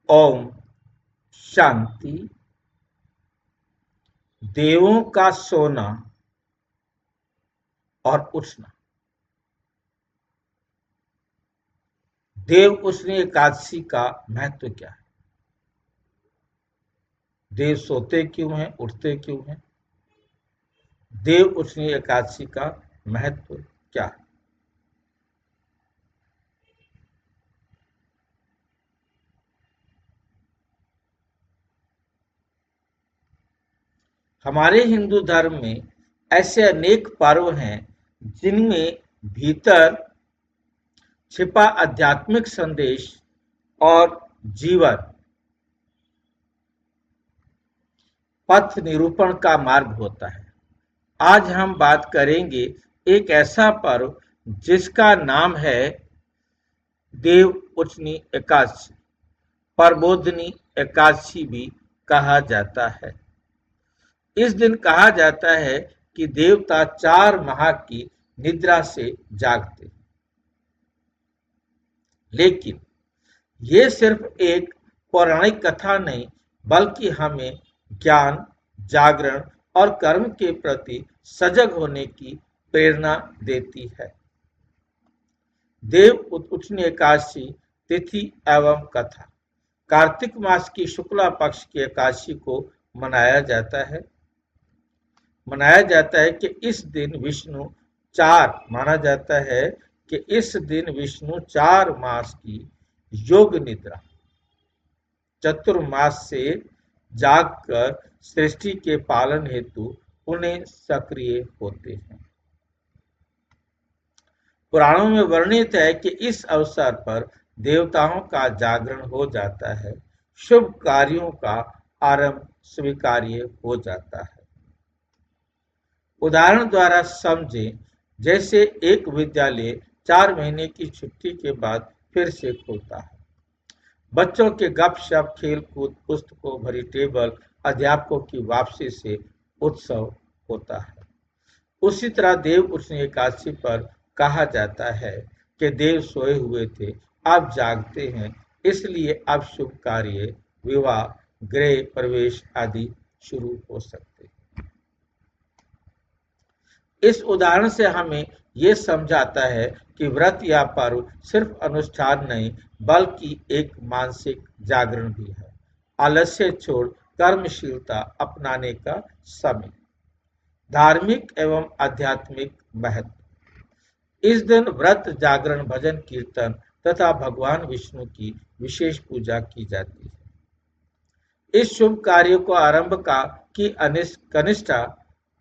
ओम शांति। देवों का सोना और उठना। देव उठनी एकादशी का महत्व क्या है? देव सोते क्यों हैं, उठते क्यों हैं? देव उठनी एकादशी का महत्व क्या है? हमारे हिंदू धर्म में ऐसे अनेक पर्व हैं जिनमें भीतर छिपा आध्यात्मिक संदेश और जीवन पथ निरूपण का मार्ग होता है। आज हम बात करेंगे एक ऐसा पर्व जिसका नाम है देव उठनी एकादशी। प्रबोधनी एकादशी भी कहा जाता है। इस दिन कहा जाता है कि देवता 4 माह की निद्रा से जागते हैं। लेकिन ये सिर्फ एक पौराणिक कथा नहीं, बल्कि हमें ज्ञान, जागरण और कर्म के प्रति सजग होने की प्रेरणा देती है। देव उठनी एकादशी तिथि एवं कथा। कार्तिक मास की शुक्ला पक्ष की एकादशी को मनाया जाता है। कि इस दिन विष्णु चार माना जाता है कि इस दिन विष्णु 4 मास की योग निद्रा चतुर्मास से जागकर सृष्टि के पालन हेतु उन्हें सक्रिय होते हैं। पुराणों में वर्णित है कि इस अवसर पर देवताओं का जागरण हो जाता है, शुभ कार्यों का आरंभ स्वीकार्य हो जाता है। उदाहरण द्वारा समझें, जैसे एक विद्यालय 4 महीने की छुट्टी के बाद फिर से खुलता है। बच्चों के गपशप, खेलकूद, पुस्तकों भरी टेबल, अध्यापकों की वापसी से उत्सव होता है। उसी तरह देव उठनी एकादशी पर कहा जाता है कि देव सोए हुए थे, अब जागते हैं, इसलिए अब शुभ कार्य, विवाह, गृह प्रवेश आदि शुरू हो सकते हैं। इस उदाहरण से हमें ये समझाता है कि व्रत या पर्व सिर्फ अनुष्ठान नहीं, बल्कि एक मानसिक जागरण भी है। आलस्य छोड़ कर्मशीलता अपनाने का समय। धार्मिक एवं आध्यात्मिक महत्व। इस दिन व्रत, जागरण, भजन, कीर्तन तथा भगवान विष्णु की विशेष पूजा की जाती है। इस शुभ कार्य को आरंभ की कनिष्ठा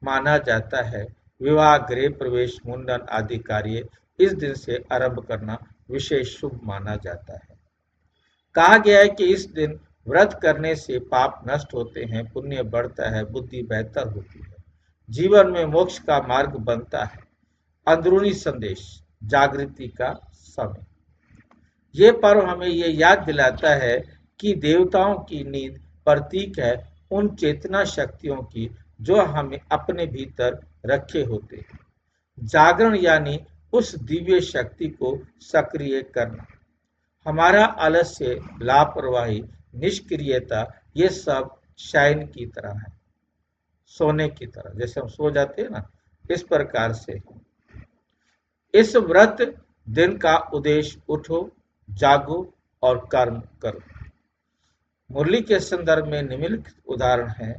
माना जाता है। विवाह, गृह प्रवेश, मुंडन आदि कार्य इस दिन से आरंभ करना विशेष शुभ माना जाता है। कहा गया है कि इस दिन व्रत करने से पाप नष्ट होते हैं, पुण्य बढ़ता है, बुद्धि बेहतर होती है, जीवन में मोक्ष का मार्ग बनता है। अंदरूनी संदेश, जागृति का समय। ये पर्व हमें ये याद दिलाता है कि देवताओं की नींद प्रतीक है उन चेतना शक्तियों की जो हमें अपने भीतर रखे होते हैं। जागरण यानी उस दिव्य शक्ति को सक्रिय करना। हमारा आलस्य, लापरवाही, निष्क्रियता, ये सब शयन की तरह है, सोने की तरह, जैसे हम सो जाते हैं ना, इस प्रकार से इस व्रत दिन का उद्देश्य उठो, जागो और कर्म करो। मुरली के संदर्भ में निम्नलिखित उदाहरण है।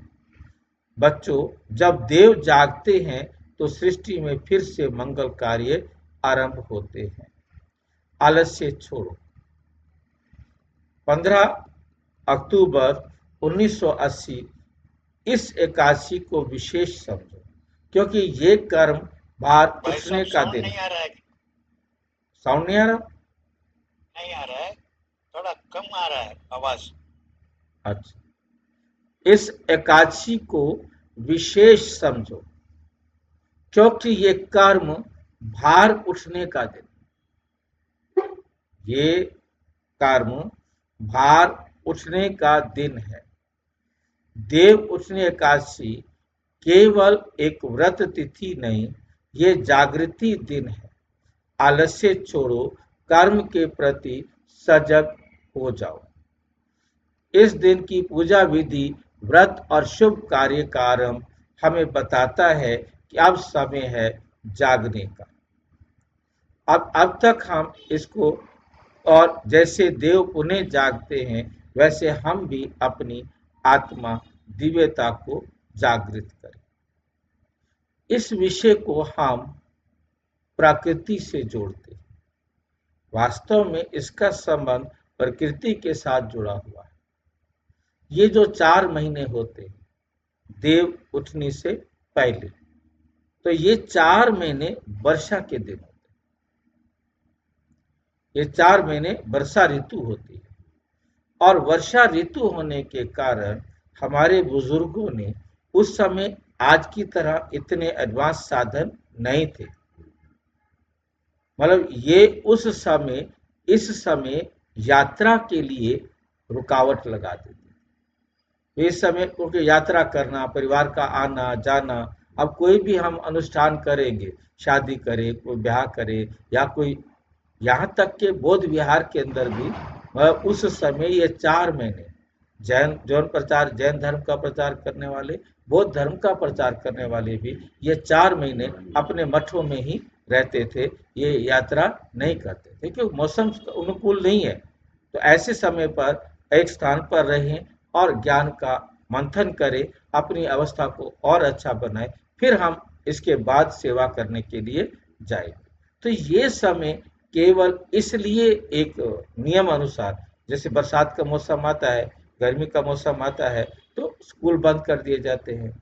बच्चों, जब देव जागते हैं तो सृष्टि में फिर से मंगल कार्य आरंभ होते हैं। आलस्य छोड़ो। 15 अक्टूबर 1980 इस एकादशी को विशेष समझो, क्योंकि ये कर्म भार उठने का दिन है। साउंड नहीं आ रहा? नहीं आ रहा है, थोड़ा कम आ रहा है आवाज। अच्छा, इस एकादशी को विशेष समझो, क्योंकि ये कर्म भार उठने का दिन, ये कर्म भार उठने का दिन है। देव उठनी एकादशी केवल एक व्रत तिथि नहीं, ये जागृति दिन है। आलस्य छोड़ो, कर्म के प्रति सजग हो जाओ। इस दिन की पूजा विधि, व्रत और शुभ कार्य का आरंभ हमें बताता है कि अब समय है जागने का। अब तक हम इसको, और जैसे देव पुनः जागते हैं वैसे हम भी अपनी आत्मा दिव्यता को जागृत करें। इस विषय को हम प्रकृति से जोड़ते हैं। वास्तव में इसका संबंध प्रकृति के साथ जुड़ा हुआ है। ये जो 4 महीने होते हैं देव उठने से पहले, तो ये 4 महीने वर्षा के दिन होते हैं। ये 4 महीने वर्षा ऋतु होती है, और वर्षा ऋतु होने के कारण हमारे बुजुर्गों ने उस समय आज की तरह इतने एडवांस साधन नहीं थे। मतलब ये उस समय, इस समय यात्रा के लिए रुकावट लगा देते। इस समय क्योंकि यात्रा करना, परिवार का आना जाना, अब कोई भी हम अनुष्ठान करेंगे, शादी करें, कोई ब्याह करे, या कोई, यहाँ तक के बौद्ध विहार के अंदर भी उस समय ये 4 महीने जैन धर्म का प्रचार करने वाले, बौद्ध धर्म का प्रचार करने वाले भी ये 4 महीने अपने मठों में ही रहते थे। ये यात्रा नहीं करते थे क्योंकि मौसम अनुकूल नहीं है। तो ऐसे समय पर एक स्थान पर रहें और ज्ञान का मंथन करें, अपनी अवस्था को और अच्छा बनाए, फिर हम इसके बाद सेवा करने के लिए जाएंगे। तो ये समय केवल इसलिए एक नियम अनुसार, जैसे बरसात का मौसम आता है, गर्मी का मौसम आता है, तो स्कूल बंद कर दिए जाते हैं।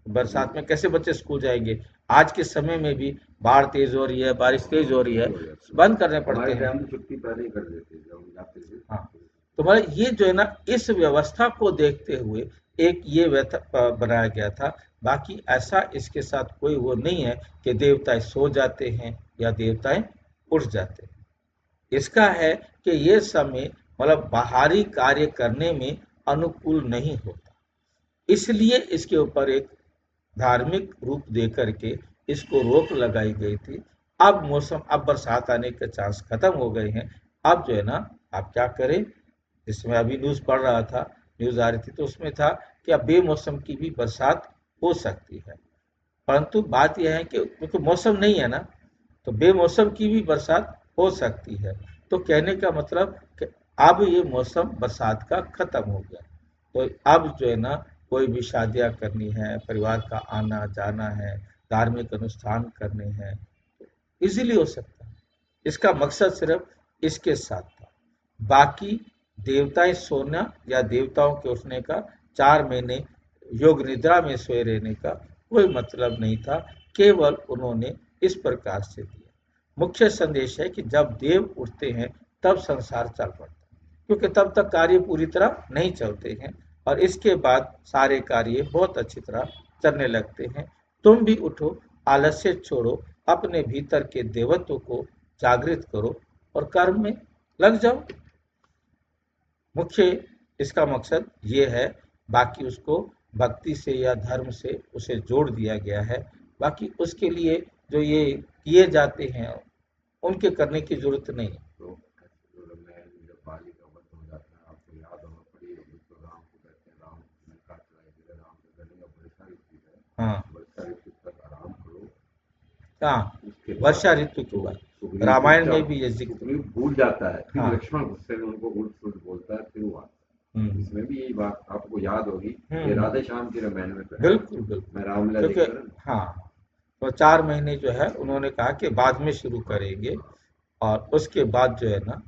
बरसात में कैसे बच्चे स्कूल जाएंगे? आज के समय में भी बाढ़ तेज हो रही है, बारिश तेज हो रही है, बंद करने पड़ते हैं। छुट्टी पहले ही कर देते जब हम जाते थे। हाँ, तो मतलब ये जो है ना, इस व्यवस्था को देखते हुए एक ये बनाया गया था। बाकी ऐसा इसके साथ कोई वो नहीं है कि देवता सो जाते हैं या देवताएं उठ जाते हैं। इसका है कि ये समय मतलब बाहरी कार्य करने में अनुकूल नहीं होता, इसलिए इसके ऊपर एक धार्मिक रूप दे करके इसको रोक लगाई गई थी। अब मौसम, अब बरसात आने के चांस खत्म हो गए हैं। अब जो है ना, आप क्या करें, जिसमें अभी न्यूज़ पढ़ रहा था, न्यूज़ आ रही थी, तो उसमें था कि अब बेमौसम की भी बरसात हो सकती है। परंतु बात यह है कि क्योंकि मौसम नहीं है ना, तो बेमौसम की भी बरसात हो सकती है। तो कहने का मतलब कि अब ये मौसम बरसात का खत्म हो गया। तो अब जो है ना, कोई भी शादियां करनी है, परिवार का आना जाना है, धार्मिक अनुष्ठान करने हैं, इजीली हो सकता है। इसका मकसद सिर्फ इसके साथ था। बाकी देवताएं सोना या देवताओं के उठने का, 4 महीने योग निद्रा में सोए रहने का कोई मतलब नहीं था। केवल उन्होंने इस प्रकार से दिया। मुख्य संदेश है कि जब देव उठते हैं तब संसार चल पड़ता है, क्योंकि तब तक कार्य पूरी तरह नहीं चलते हैं, और इसके बाद सारे कार्य बहुत अच्छी तरह चलने लगते हैं। तुम भी उठो, आलस्य छोड़ो, अपने भीतर के देवत्व को जागृत करो और कर्म में लग जाओ। मुख्य इसका मकसद ये है। बाकी उसको भक्ति से या धर्म से उसे जोड़ दिया गया है। बाकी उसके लिए जो ये किए जाते हैं उनके करने की जरूरत नहीं है। तो जो रामायण में जब बाली का वध हो जाता है, आपको याद होगा, पड़ी होगी, तो राम को कहते हैं, राम ने काट चलाई थी, राम के गले का वर्षा ऋतु है, हाँ, वर्षा ऋतु तक आराम करो। हाँ, उसके वर्षा बाद ऋतु की बात सुग्रीव रामायण में भी ये जिक्र। सुग्रीव भूल जाता है, फिर हाँ, लक्ष्मण गुस्से में उनको उल्ट सुल्ट बोलता है, फिर वो आता है। इसमें भी यही बात आपको याद होगी, ये राधे श्याम की रामायण में तो है। बिल्कुल बिल्कुल। मैं रामलीला क्योंकि देखकर हाँ, तो 4 महीने जो है उन्होंने कहा कि बाद में शुरू करेंगे, और उसके बाद जो है ना,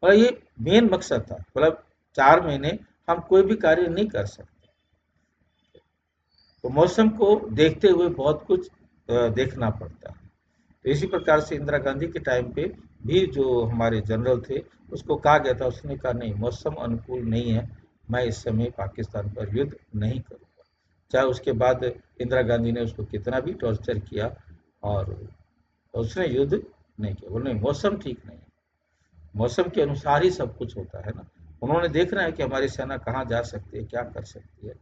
और ये मेन मकसद था। मतलब 4 महीने हम कोई भी कार्य नहीं कर सकते, तो मौसम को देखते हुए बहुत कुछ देखना पड़ता है। तो इसी प्रकार से इंदिरा गांधी के टाइम पे भी जो हमारे जनरल थे, उसको कहा गया था, उसने कहा नहीं, मौसम अनुकूल नहीं है, मैं इस समय पाकिस्तान पर युद्ध नहीं करूँगा। चाहे उसके बाद इंदिरा गांधी ने उसको कितना भी टॉर्चर किया, और उसने युद्ध नहीं किया। बोले नहीं, मौसम ठीक नहीं है, मौसम के अनुसार ही सब कुछ होता है ना। उन्होंने देखना है कि हमारी सेना कहाँ जा सकती है, क्या कर सकती है।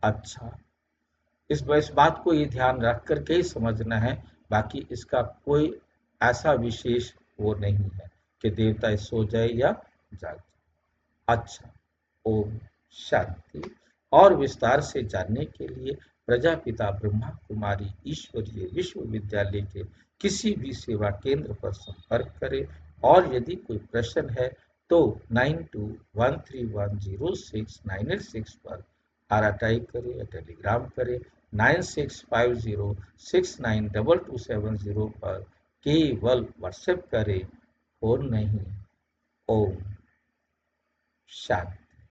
अच्छा, इस बात को ये ध्यान रख करके ही समझना है। बाकी इसका कोई ऐसा विशेष वो नहीं है कि देवता सो जाए या जाग। अच्छा, ओम शांति। और विस्तार से जानने के लिए प्रजापिता ब्रह्मा कुमारी ईश्वरीय विश्वविद्यालय के किसी भी सेवा केंद्र पर संपर्क करें। और यदि कोई प्रश्न है तो 9213106986 पर RTI करें या टेलीग्राम करें। 9650692270 पर केवल व्हाट्सएप करें, फोन नहीं। ओम शांति।